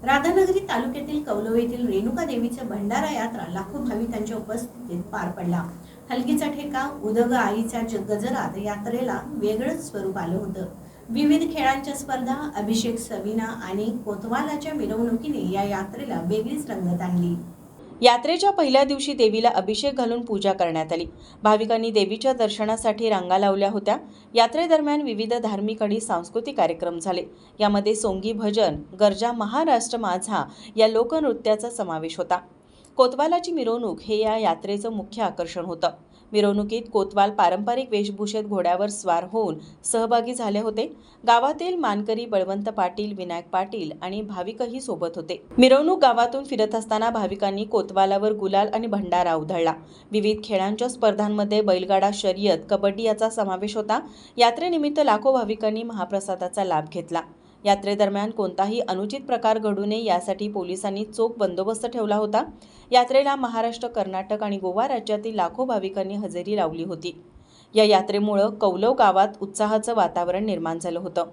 राधानगरी तालुक्यातील कौलव येथील रेणुका देवीचा भंडारा यात्रा लाखो भाविकांच्या उपस्थितीत पार पडला। हलगीचा ठेका उदग आईच्या गजरात यात्रेला वेगळंच स्वरूप आलं होतं। विविध खेळांच्या स्पर्धा, अभिषेक, सविना आणि कोतवालाच्या मिरवणुकीने या यात्रेला वेगळीच रंगत आणली। यात्रेच्या पहिल्या दिवशी देवीला अभिषेक घालून पूजा करण्यात आली। भाविकांनी देवीच्या दर्शनासाठी रांगा लावल्या होत्या। यात्रेदरम्यान विविध धार्मिक आणि सांस्कृतिक कार्यक्रम झाले। यामध्ये सोंगी भजन, गरजा महाराष्ट्र माझा या लोकनृत्याचा समावेश होता। कोतवालाची मिरवणूक हे या यात्रेचं मुख्य आकर्षण होतं। मिरवणुकीत कोतवाल पारंपरिक वेशभूषेत घोड्यावर स्वार होऊन सहभागी झाले होते। गावातील मानकरी बळवंत पाटील, विनायक पाटील आणि भाविकही सोबत होते। मिरवणूक गावातून फिरत असताना भाविकांनी कोतवालावर गुलाल आणि भंडारा उधळला। विविध खेळांच्या स्पर्धांमध्ये बैलगाडा शर्यत, कबड्डी याचा समावेश होता। यात्रेनिमित्त लाखो भाविकांनी महाप्रसादाचा लाभ घेतला। यात्रेदरम्यान कोणताही अनुचित प्रकार घडू नये यासाठी पोलिसांनी चोख बंदोबस्त ठेवला होता। यात्रेला महाराष्ट्र, कर्नाटक आणि गोवा राज्यातील लाखो भाविकांनी हजेरी लावली होती। या यात्रेमुळे कौलव गावात उत्साहाचं वातावरण निर्माण झालं होतं।